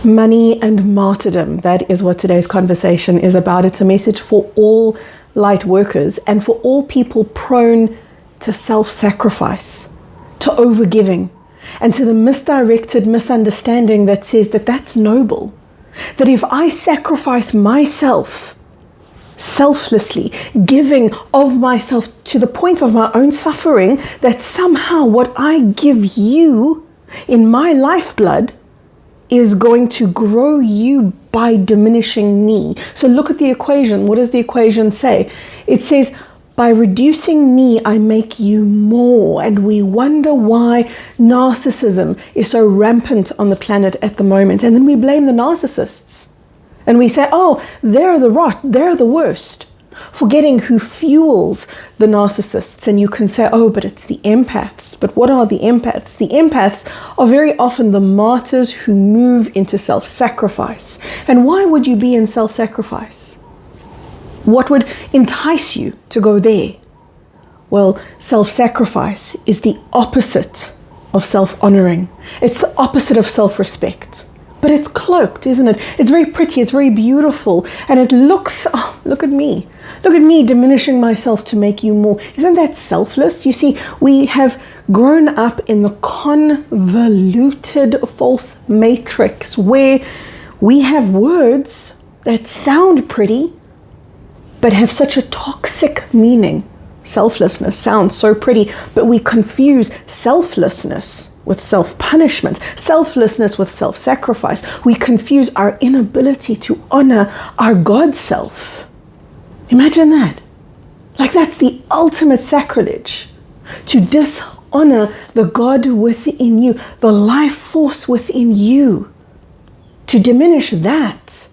Money and martyrdom. That is what today's conversation is about. It's a message for all light workers and for all people prone to self-sacrifice, to overgiving, and to the misdirected misunderstanding that says that that's noble. That if I sacrifice myself selflessly, giving of myself to the point of my own suffering, that somehow what I give you in my lifeblood is going to grow you by diminishing me. So look at the equation. What does the equation say? It says, by reducing me, I make you more. And we wonder why narcissism is so rampant on the planet at the moment. And then we blame the narcissists. And we say, oh, they're the rot, they're the worst. Forgetting who fuels the narcissists. And you can say, oh, but it's the empaths. But what are the empaths? The empaths are very often the martyrs who move into self-sacrifice. And why would you be in self-sacrifice? What would entice you to go there? Well, self-sacrifice is the opposite of self-honoring. It's the opposite of self-respect. But it's cloaked, isn't it? It's very pretty, it's very beautiful. And it looks, oh, look at me. Look at me diminishing myself to make you more. Isn't that selfless? You see, we have grown up in the convoluted false matrix where we have words that sound pretty, but have such a toxic meaning. Selflessness sounds so pretty, but we confuse selflessness with self-punishment, selflessness with self-sacrifice. We confuse our inability to honor our God self. Imagine that. Like that's the ultimate sacrilege. To dishonor the God within you, the life force within you. To diminish that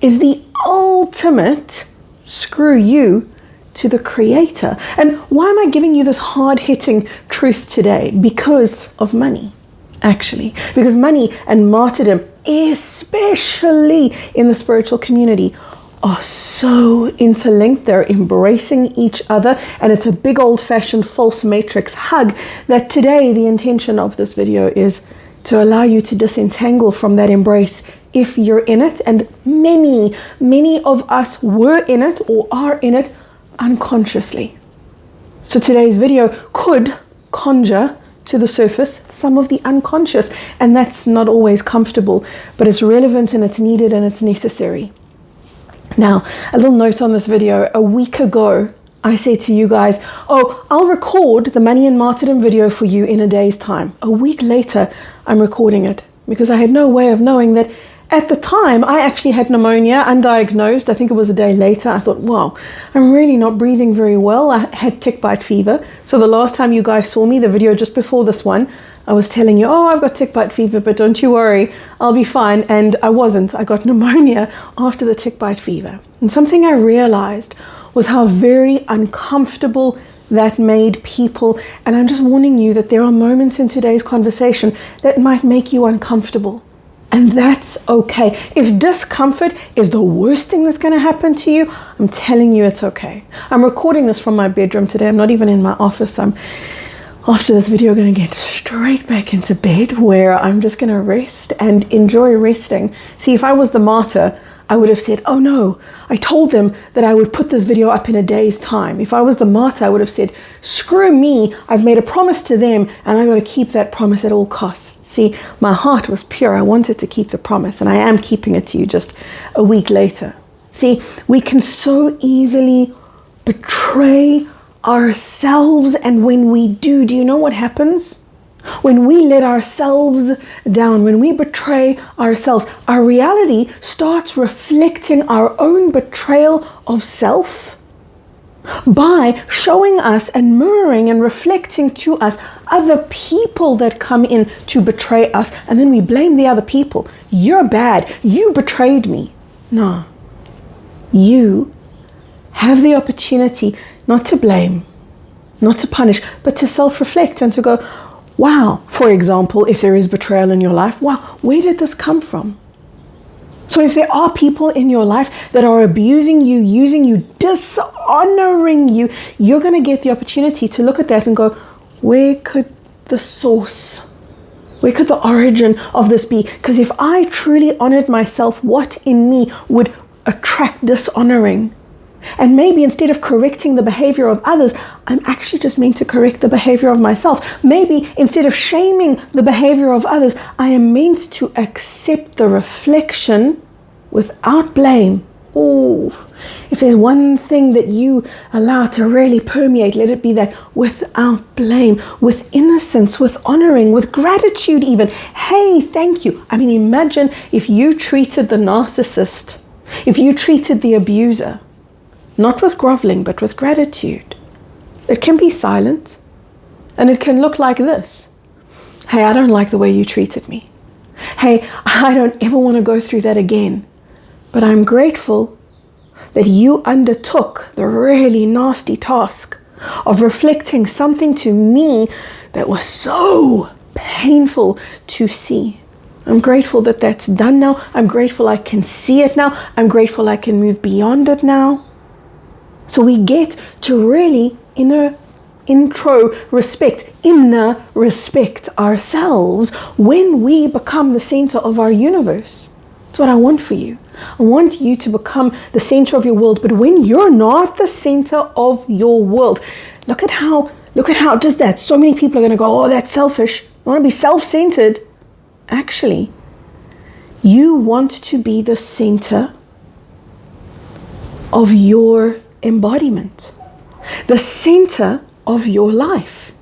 is the ultimate screw you to the Creator. And why am I giving you this hard-hitting truth today? Because of money, actually. Because money and martyrdom, especially in the spiritual community, are so interlinked. They're embracing each other, and it's a big old-fashioned false matrix hug that today the intention of this video is to allow you to disentangle from that embrace if you're in it. And many of us were in it or are in it unconsciously. So today's video could conjure to the surface some of the unconscious, and that's not always comfortable, but it's relevant and it's needed and it's necessary. Now, a little note on this video. A week ago, I said to you guys, oh, I'll record the money and martyrdom video for you in a day's time. A week later, I'm recording it because I had no way of knowing that at the time, I actually had pneumonia, undiagnosed. I think it was a day later. I thought, wow, I'm really not breathing very well. I had tick bite fever. So the last time you guys saw me, the video just before this one, I was telling you, oh, I've got tick bite fever, but don't you worry, I'll be fine. And I wasn't. I got pneumonia after the tick bite fever. And something I realized was how very uncomfortable that made people. And I'm just warning you that there are moments in today's conversation that might make you uncomfortable. And that's okay. If discomfort is the worst thing that's going to happen to you, I'm telling you it's okay. I'm recording this from my bedroom today. I'm not even in my office. I'm, after this video, going to get straight back into bed where I'm just going to rest and enjoy resting. See, if I was the martyr, I would have said, oh no, I told them that I would put this video up in a day's time. If I was the martyr, I would have said, screw me, I've made a promise to them and I've got to keep that promise at all costs. See, my heart was pure. I wanted to keep the promise and I am keeping it to you just a week later. See, we can so easily betray ourselves, and when we do you know what happens? When we let ourselves down, when we betray ourselves, our reality starts reflecting our own betrayal of self by showing us and mirroring and reflecting to us other people that come in to betray us. And then we blame the other people. You're bad. You betrayed me. No. You have the opportunity not to blame, not to punish, but to self-reflect and to go, wow, for example, if there is betrayal in your life, wow, where did this come from? So if there are people in your life that are abusing you, using you, dishonoring you, you're going to get the opportunity to look at that and go, where could the source Where could the origin of this be? Because if I truly honored myself, what in me would attract dishonoring? And maybe instead of correcting the behavior of others, I'm actually just meant to correct the behavior of myself. Maybe instead of shaming the behavior of others, I am meant to accept the reflection without blame. Oh, if there's one thing that you allow to really permeate, let it be that without blame, with innocence, with honoring, with gratitude even. Hey, thank you. I mean, imagine if you treated the narcissist, if you treated the abuser, not with groveling, but with gratitude. It can be silent, and it can look like this. Hey, I don't like the way you treated me. Hey, I don't ever want to go through that again. But I'm grateful that you undertook the really nasty task of reflecting something to me that was so painful to see. I'm grateful that that's done now. I'm grateful I can see it now. I'm grateful I can move beyond it now. So we get to really inner respect ourselves when we become the center of our universe. That's what I want for you. I want you to become the center of your world. But when you're not the center of your world, look at how just that. So many people are going to go, oh, that's selfish. I want to be self-centered. Actually, you want to be the center of your embodiment, the center of your life.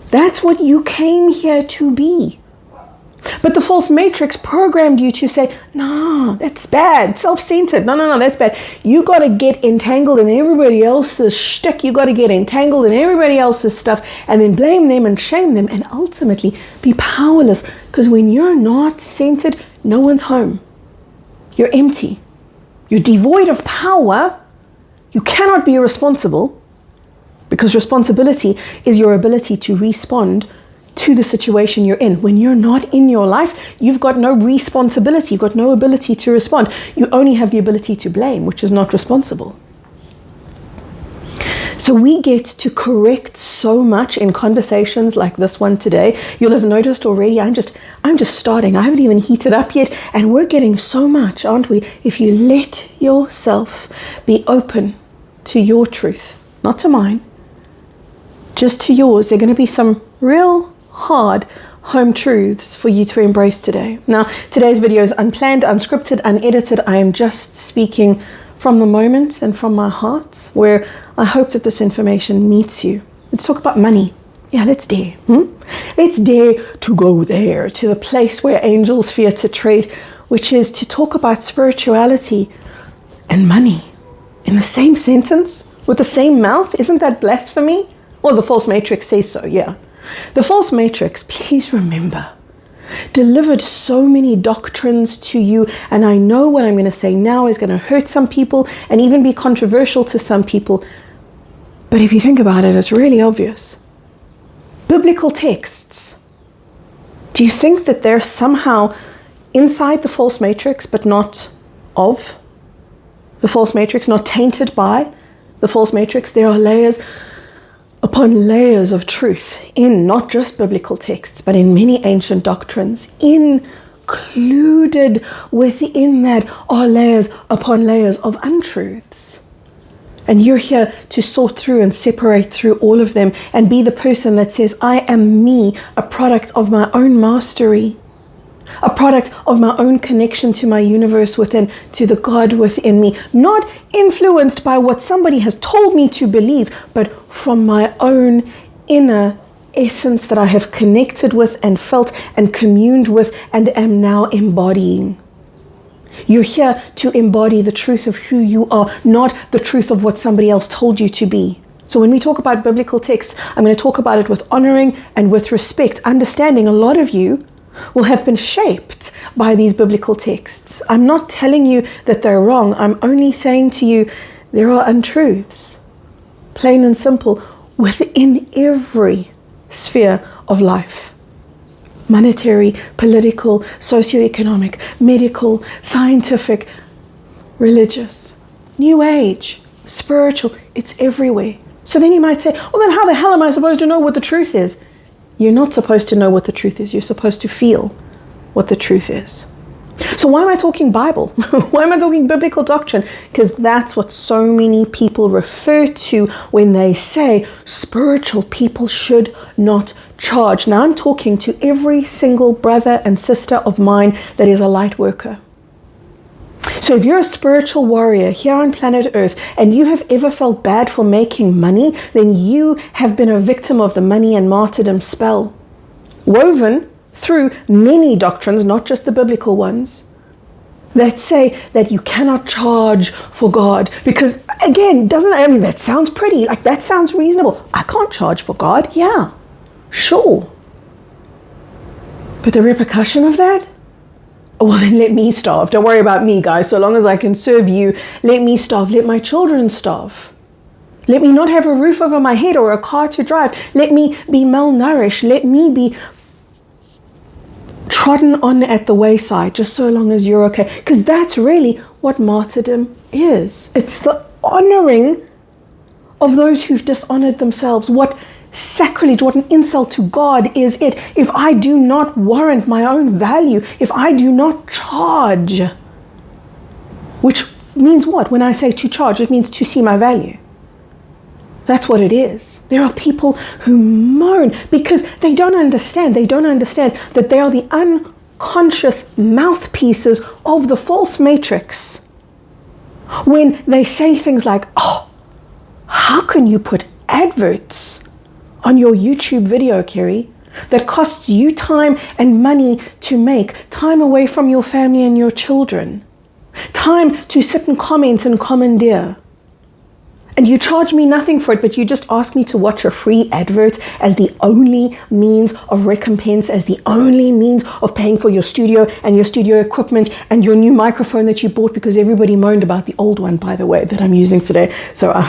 That's what you came here to be. But the false matrix programmed you to say, no, that's bad, self-centered. No, that's bad. You got to get entangled in everybody else's shtick. You got to get entangled in everybody else's stuff and then blame them and shame them and ultimately be powerless. Because when you're not centered, no one's home. You're empty. You're devoid of power. You cannot be responsible, because responsibility is your ability to respond to the situation you're in. When you're not in your life, you've got no responsibility. You've got no ability to respond. You only have the ability to blame, which is not responsible. So we get to correct so much in conversations like this one today. You'll have noticed already, I'm just starting. I haven't even heated up yet. And we're getting so much, aren't we? If you let yourself be open to your truth, not to mine, just to yours, there are going to be some real hard home truths for you to embrace today. Now, today's video is unplanned, unscripted, unedited. I am just speaking from the moment and from my heart, where I hope that this information meets you. Let's talk about money. Yeah, let's dare. Let's dare to go there, to the place where angels fear to tread, which is to talk about spirituality and money in the same sentence, with the same mouth. Isn't that blasphemy? Well, the false matrix says so, yeah. The false matrix, please remember, delivered so many doctrines to you, and I know what I'm going to say now is going to hurt some people and even be controversial to some people, but if you think about it, it's really obvious. Biblical texts, do you think that they're somehow inside the false matrix but not of the false matrix, not tainted by the false matrix? There are layers upon layers of truth in not just biblical texts, but in many ancient doctrines. Included within that are layers upon layers of untruths. And you're here to sort through and separate through all of them and be the person that says, I am me, a product of my own mastery, a product of my own connection to my universe within, to the God within me, not influenced by what somebody has told me to believe, but from my own inner essence that I have connected with and felt and communed with and am now embodying. You're here to embody the truth of who you are, not the truth of what somebody else told you to be. So when we talk about biblical texts, I'm going to talk about it with honoring and with respect, understanding a lot of you will have been shaped by these biblical texts. I'm not telling you that they're wrong. I'm only saying to you, there are untruths, plain and simple, within every sphere of life. Monetary, political, socioeconomic, medical, scientific, religious, new age, spiritual, it's everywhere. So then you might say, well, then how the hell am I supposed to know what the truth is? You're not supposed to know what the truth is. You're supposed to feel what the truth is. So why am I talking Bible? Why am I talking biblical doctrine? Because that's what so many people refer to when they say spiritual people should not charge. Now I'm talking to every single brother and sister of mine that is a light worker. So if you're a spiritual warrior here on planet Earth and you have ever felt bad for making money, then you have been a victim of the money and martyrdom spell, woven through many doctrines, not just the biblical ones, that say that you cannot charge for God. Because again, that sounds pretty, like that sounds reasonable. I can't charge for God. Yeah, sure. But the repercussion of that? Well, then let me starve. Don't worry about me, guys. So long as I can serve you, let me starve. Let my children starve. Let me not have a roof over my head or a car to drive. Let me be malnourished. Let me be trodden on at the wayside, just so long as you're okay. Because that's really what martyrdom is. It's the honoring of those who've dishonored themselves. What sacrilege, what an insult to God is it if I do not warrant my own value, if I do not charge. Which means what? When I say to charge, it means to see my value. That's what it is. There are people who moan because they don't understand. They don't understand that they are the unconscious mouthpieces of the false matrix. When they say things like, oh, how can you put adverts on your YouTube video, Kerry, that costs you time and money to make, time away from your family and your children, time to sit and comment and commandeer, and you charge me nothing for it, but you just ask me to watch a free advert as the only means of recompense, as the only means of paying for your studio and your studio equipment and your new microphone that you bought, because everybody moaned about the old one, by the way, that I'm using today. So I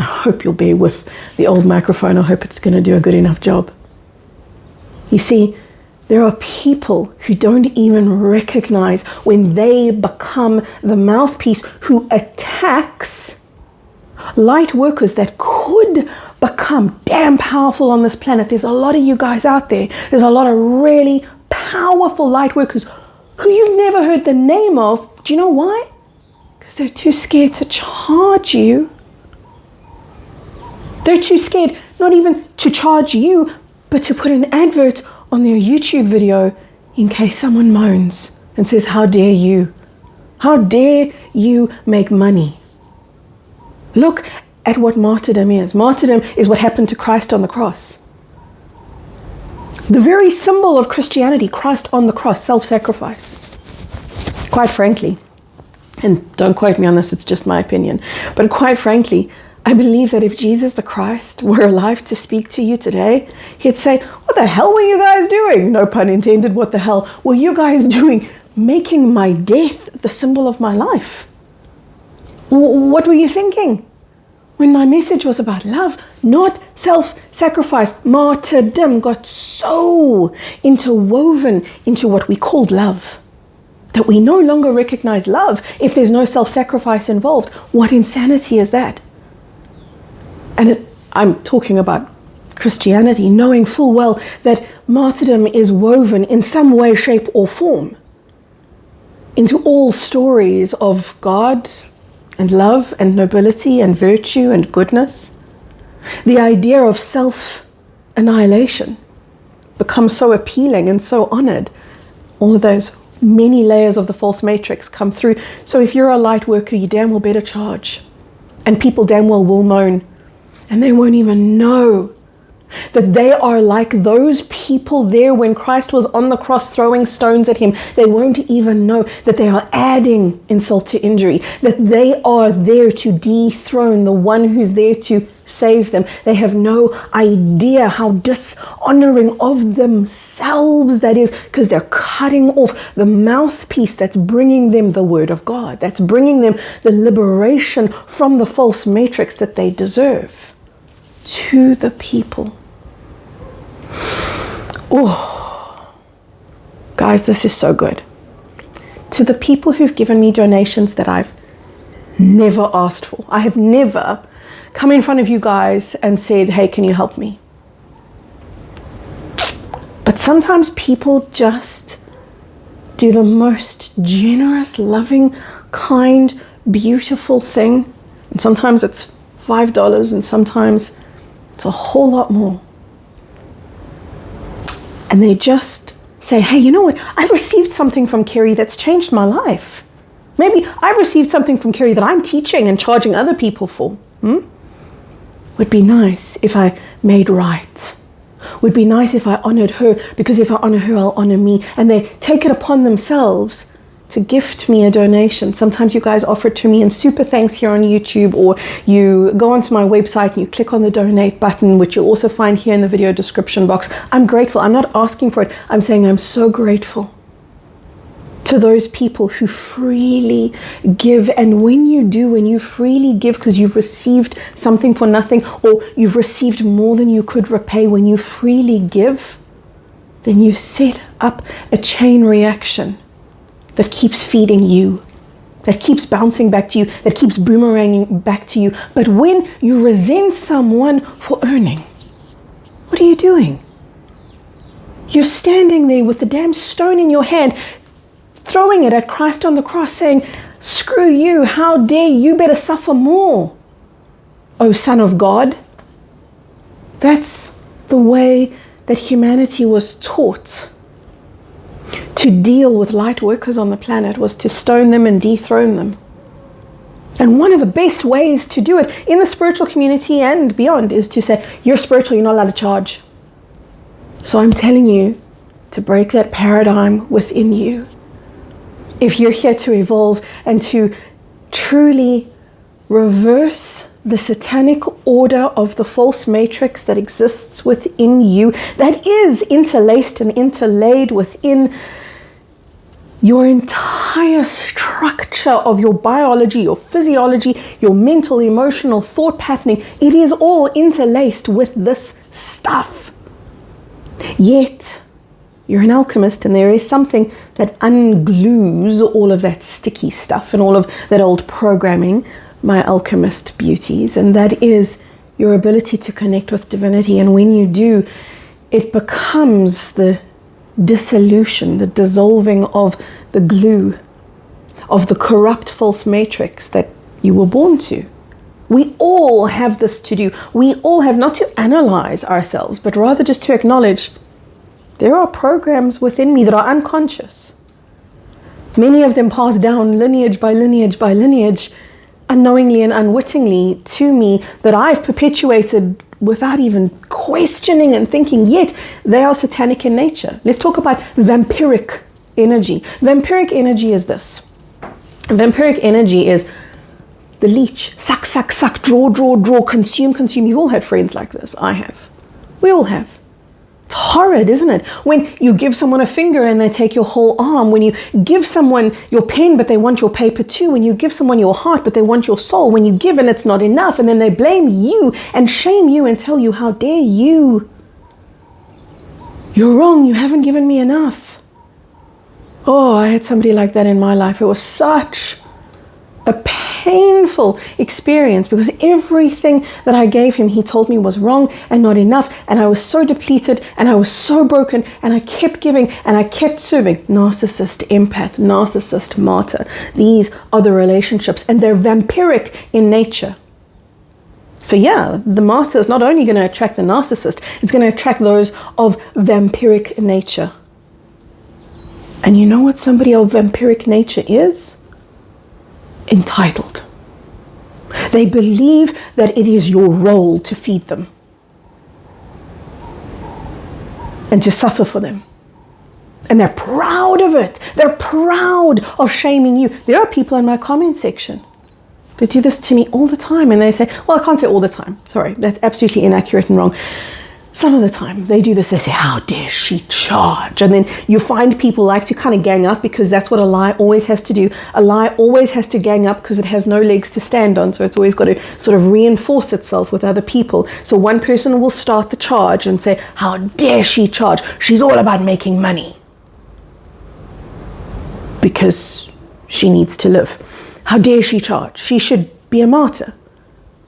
hope you'll bear with the old microphone. I hope it's going to do a good enough job. You see, there are people who don't even recognize when they become the mouthpiece who attacks light workers that could become damn powerful on this planet. There's a lot of you guys out there. There's a lot of really powerful light workers who you've never heard the name of. Do you know why? Because they're too scared to charge you. They're too scared not even to charge you, but to put an advert on their YouTube video in case someone moans and says, how dare you? How dare you make money? Look at what martyrdom is. Martyrdom is what happened to Christ on the cross. The very symbol of Christianity, Christ on the cross, self-sacrifice. Quite frankly, and don't quote me on this, it's just my opinion, but quite frankly, I believe that if Jesus the Christ were alive to speak to you today, he'd say, what the hell were you guys doing? No pun intended, what the hell were you guys doing? Making my death the symbol of my life. What were you thinking when my message was about love, not self-sacrifice? Martyrdom got so interwoven into what we called love that we no longer recognize love if there's no self-sacrifice involved. What insanity is that? And I'm talking about Christianity, knowing full well that martyrdom is woven in some way, shape, or form into all stories of God and love and nobility and virtue and goodness. The idea of self-annihilation becomes so appealing and so honored. All of those many layers of the false matrix come through. So if you're a light worker, you damn well better charge. And people damn well will moan. And they won't even know that they are like those people there when Christ was on the cross throwing stones at him. They won't even know that they are adding insult to injury, that they are there to dethrone the one who's there to save them. They have no idea how dishonoring of themselves that is, because they're cutting off the mouthpiece that's bringing them the word of God, that's bringing them the liberation from the false matrix that they deserve to the people. Oh, guys, this is so good. To the people who've given me donations that I've never asked for. I have never come in front of you guys and said, hey, can you help me? sometimes people just do the most generous, loving, kind, beautiful thing. And sometimes it's $5 and sometimes it's a whole lot more. And they just say, hey, you know what? I've received something from Kerry that's changed my life. Maybe I've received something from Kerry that I'm teaching and charging other people for. Would be nice if I made right. Would be nice if I honored her, because if I honor her, I'll honor me. And they take it upon themselves to gift me a donation. Sometimes you guys offer it to me in super thanks here on YouTube, or you go onto my website and you click on the donate button, which you'll also find here in the video description box. I'm grateful. I'm not asking for it. I'm saying I'm so grateful to those people who freely give. And when you freely give because you've received something for nothing, or you've received more than you could repay, when you freely give, then you set up a chain reaction that keeps feeding you, that keeps bouncing back to you, that keeps boomeranging back to you. But when you resent someone for earning, what are you doing? You're standing there with the damn stone in your hand, throwing it at Christ on the cross, saying, screw you, how dare you, better suffer more, O Son of God. That's the way that humanity was taught to deal with light workers on the planet, was to stone them and dethrone them. And one of the best ways to do it in the spiritual community and beyond is to say, you're spiritual, you're not allowed to charge. So I'm telling you to break that paradigm within you. If you're here to evolve and to truly reverse the satanic order of the false matrix that exists within you, that is interlaced and interlaid within your entire structure of your biology, your physiology, your mental, emotional, thought patterning, it is all interlaced with this stuff. Yet, you're an alchemist, and there is something that unglues all of that sticky stuff and all of that old programming, my alchemist beauties, and that is your ability to connect with divinity. And when you do, it becomes the dissolution, the dissolving of the glue, of the corrupt false matrix that you were born to. We all have this to do. We all have, not to analyze ourselves, but rather just to acknowledge there are programs within me that are unconscious. Many of them pass down lineage by lineage by lineage, unknowingly and unwittingly to me, that I've perpetuated without even questioning and thinking, yet they are satanic in nature. Let's talk about vampiric energy. Vampiric energy is this. Vampiric energy is the leech. Suck, suck, suck, draw, draw, draw, consume, consume. You've all had friends like this. I have. We all have. It's horrid, isn't it? When you give someone a finger and they take your whole arm. When you give someone your pen but they want your paper too. When you give someone your heart but they want your soul. When you give and it's not enough, and then they blame you and shame you and tell you, how dare you? You're wrong, you haven't given me enough. Oh, I had somebody like that in my life. It was such a painful experience, because everything that I gave him, he told me was wrong and not enough, and I was so depleted and I was so broken, and I kept giving and I kept serving. Narcissist, empath, narcissist, martyr. These are the relationships, and they're vampiric in nature. So yeah, the martyr is not only going to attract the narcissist, it's going to attract those of vampiric nature. And you know what somebody of vampiric nature is? Entitled. They believe that it is your role to feed them and to suffer for them. And they're proud of it. They're proud of shaming you. There are people in my comment section that do this to me all the time, and they say, well, I can't say all the time. Sorry, that's absolutely inaccurate and wrong. Some of the time they do this, they say, how dare she charge? And then you find people like to kind of gang up, because that's what a lie always has to do. A lie always has to gang up because it has no legs to stand on. So it's always got to sort of reinforce itself with other people. So one person will start the charge and say, how dare she charge? She's all about making money because she needs to live. How dare she charge? She should be a martyr.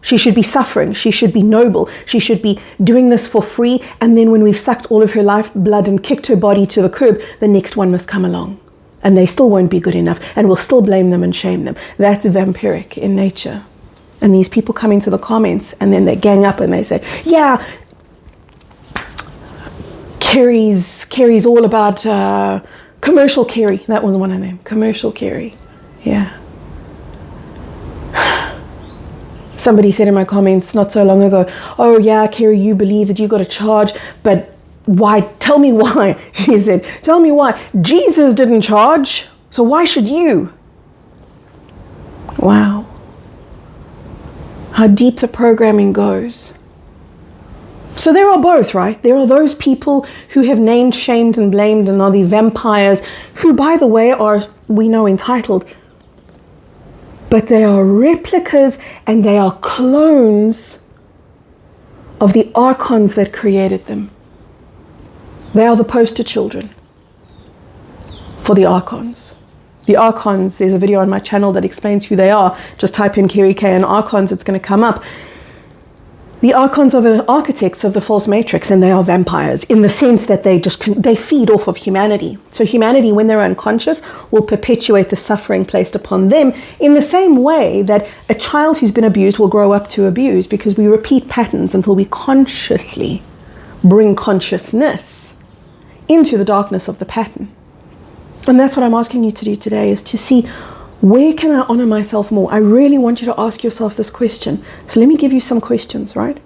She should be suffering. She should be noble. She should be doing this for free. And then when we've sucked all of her life blood and kicked her body to the curb, the next one must come along. And they still won't be good enough. And we'll still blame them and shame them. That's vampiric in nature. And these people come into the comments and then they gang up and they say, yeah, Carrie's all about commercial Carrie. That was one of them. Commercial Carrie. Yeah. Somebody said in my comments not so long ago, oh yeah, Carrie, you believe that you got to charge, but why? Tell me why. She said, tell me why. Jesus didn't charge, so why should you? Wow. How deep the programming goes. So there are both, right? There are those people who have named, shamed, and blamed and are the vampires who, by the way, are, we know, entitled. But they are replicas and they are clones of the archons that created them. They are the poster children for the archons. The archons, there's a video on my channel that explains who they are. Just type in Kerry K and archons, it's going to come up. The archons are the architects of the false matrix, and they are vampires in the sense that they feed off of humanity. So humanity, when they're unconscious, will perpetuate the suffering placed upon them in the same way that a child who's been abused will grow up to abuse, because we repeat patterns until we consciously bring consciousness into the darkness of the pattern. And that's what I'm asking you to do today, is to see, where can I honor myself more? I really want you to ask yourself this question. So let me give you some questions, right?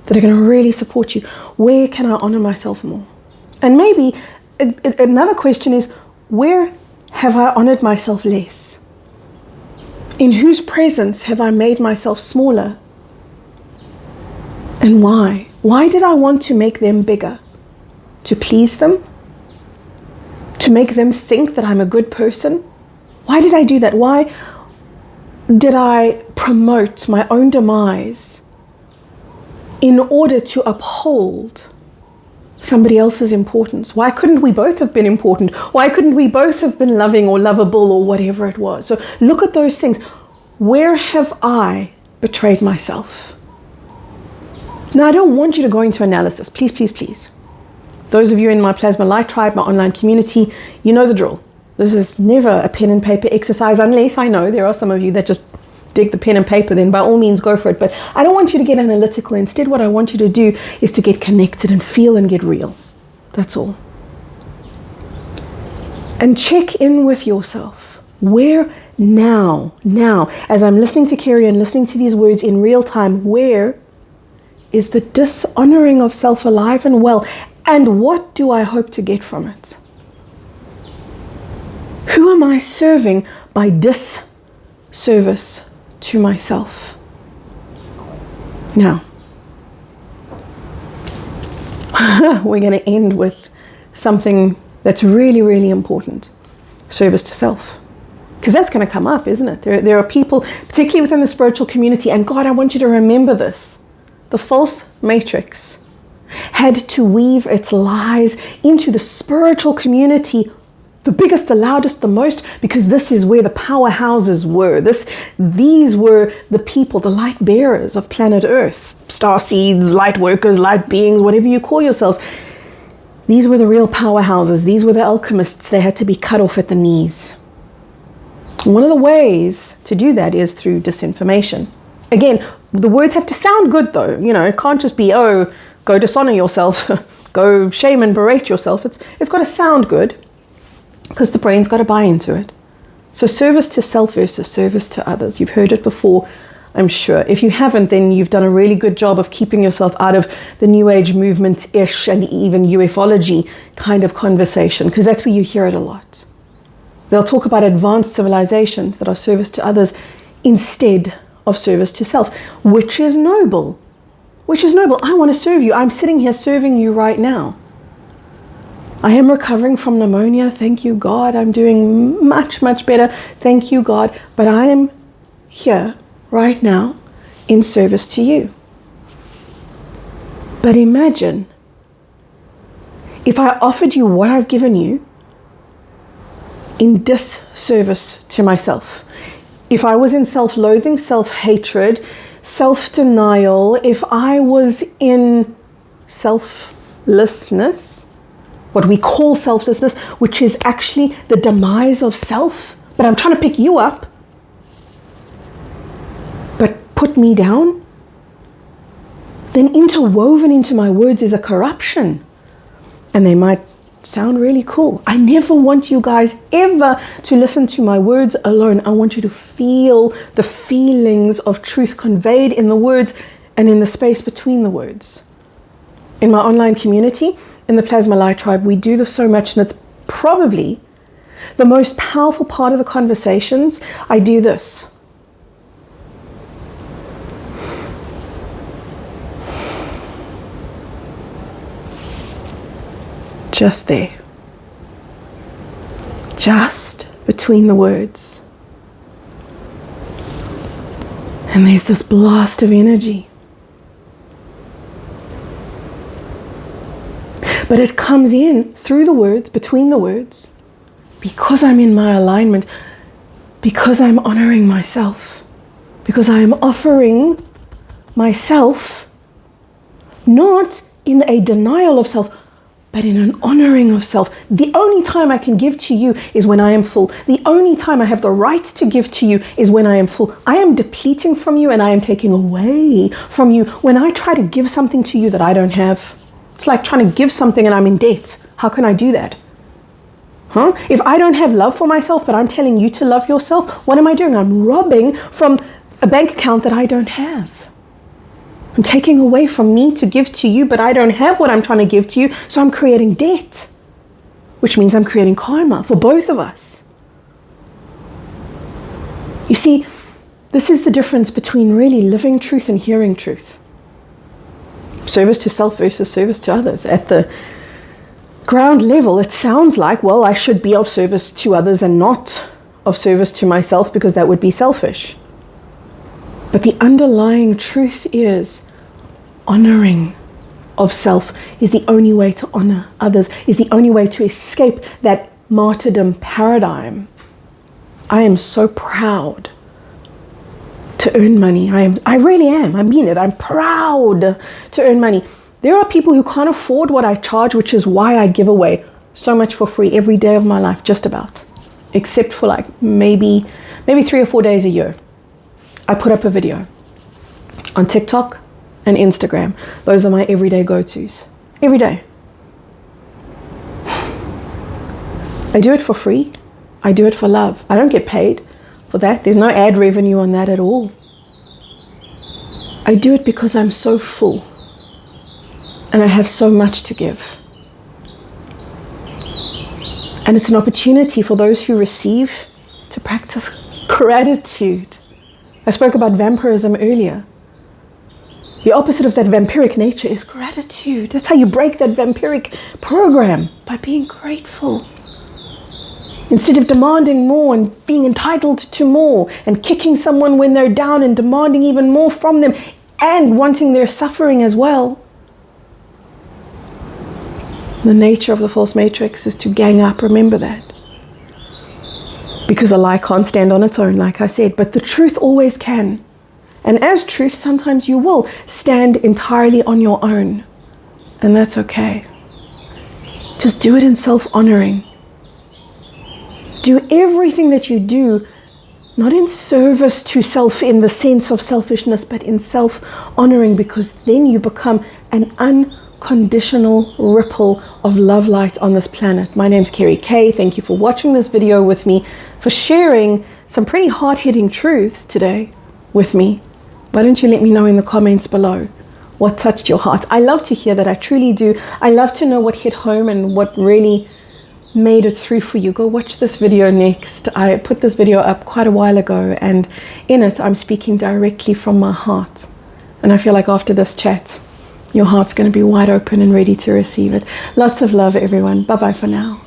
That are going to really support you. Where can I honor myself more? And maybe another question is, where have I honored myself less? In whose presence have I made myself smaller? And why? Why did I want to make them bigger? To please them? To make them think that I'm a good person? Why did I do that? Why did I promote my own demise in order to uphold somebody else's importance? Why couldn't we both have been important? Why couldn't we both have been loving or lovable or whatever it was? So look at those things. Where have I betrayed myself? Now, I don't want you to go into analysis. Please, please, please. Those of you in my Plasma Light Tribe, my online community, you know the drill. This is never a pen and paper exercise, unless I know there are some of you that just dig the pen and paper, then by all means go for it. But I don't want you to get analytical. Instead, what I want you to do is to get connected and feel and get real. That's all. And check in with yourself. Where now, as I'm listening to Kerry and listening to these words in real time, where is the dishonoring of self alive and well? And what do I hope to get from it? Who am I serving by disservice to myself? Now, we're going to end with something that's really, really important. Service to self. Because that's going to come up, isn't it? There are people, particularly within the spiritual community, and God, I want you to remember this. The false matrix had to weave its lies into the spiritual community, the biggest, the loudest, the most, because this is where the powerhouses were. These were the people, the light bearers of planet Earth, star seeds, light workers, light beings, whatever you call yourselves. These were the real powerhouses. These were the alchemists. They had to be cut off at the knees. One of the ways to do that is through disinformation. Again, the words have to sound good though. You know, it can't just be, oh, go dishonor yourself, go shame and berate yourself. It's got to sound good, because the brain's got to buy into it. So service to self versus service to others. You've heard it before, I'm sure. If you haven't, then you've done a really good job of keeping yourself out of the New Age movement-ish and even ufology kind of conversation, because that's where you hear it a lot. They'll talk about advanced civilizations that are service to others instead of service to self, which is noble. Which is noble. I want to serve you. I'm sitting here serving you right now. I am recovering from pneumonia. Thank you, God. I'm doing much, much better. Thank you, God. But I am here right now in service to you. But imagine if I offered you what I've given you in disservice to myself. If I was in self-loathing, self-hatred, self-denial, if I was in selflessness, what we call selflessness, which is actually the demise of self, but I'm trying to pick you up, but put me down, then interwoven into my words is a corruption. And they might sound really cool. I never want you guys ever to listen to my words alone. I want you to feel the feelings of truth conveyed in the words and in the space between the words. In my online community, in the Plasma Light Tribe, we do this so much, and it's probably the most powerful part of the conversations. I do this. Just there. Just between the words. And there's this blast of energy. But it comes in through the words, between the words, because I'm in my alignment, because I'm honoring myself, because I am offering myself, not in a denial of self, but in an honoring of self. The only time I can give to you is when I am full. The only time I have the right to give to you is when I am full. I am depleting from you and I am taking away from you when I try to give something to you that I don't have. It's like trying to give something and I'm in debt. How can I do that? If I don't have love for myself, but I'm telling you to love yourself, what am I doing? I'm robbing from a bank account that I don't have. I'm taking away from me to give to you, but I don't have what I'm trying to give to you, so I'm creating debt, which means I'm creating karma for both of us. You see, this is the difference between really living truth and hearing truth. Service to self versus service to others. At the ground level, it sounds like, well, I should be of service to others and not of service to myself because that would be selfish. But the underlying truth is honoring of self is the only way to honor others, is the only way to escape that martyrdom paradigm. I am so proud to earn money. I really am. I mean it. I'm proud to earn money. There are people who can't afford what I charge, which is why I give away so much for free every day of my life, just about, except for like maybe 3 or 4 days a year. I put up a video on TikTok and Instagram. Those are my everyday go-tos. Every day. I do it for free. I do it for love. I don't get paid for that. There's no ad revenue on that at all. I do it because I'm so full and I have so much to give. And it's an opportunity for those who receive to practice gratitude. I spoke about vampirism earlier. The opposite of that vampiric nature is gratitude. That's how you break that vampiric program, by being grateful. Instead of demanding more and being entitled to more and kicking someone when they're down and demanding even more from them and wanting their suffering as well. The nature of the false matrix is to gang up. Remember that. Because a lie can't stand on its own, like I said, but the truth always can. And as truth, sometimes you will stand entirely on your own. And that's okay. Just do it in self-honoring. Do everything that you do, not in service to self in the sense of selfishness, but in self-honoring, because then you become an unconditional ripple of love light on this planet. My name's Kerry Kay. Thank you for watching this video with me, for sharing some pretty hard-hitting truths today with me. Why don't you let me know in the comments below what touched your heart? I love to hear that. I truly do. I love to know what hit home and what really made it through for you. Go watch this video next. I put this video up quite a while ago, and in it I'm speaking directly from my heart. And I feel like after this chat, your heart's going to be wide open and ready to receive it. Lots of love, everyone. Bye-bye for now.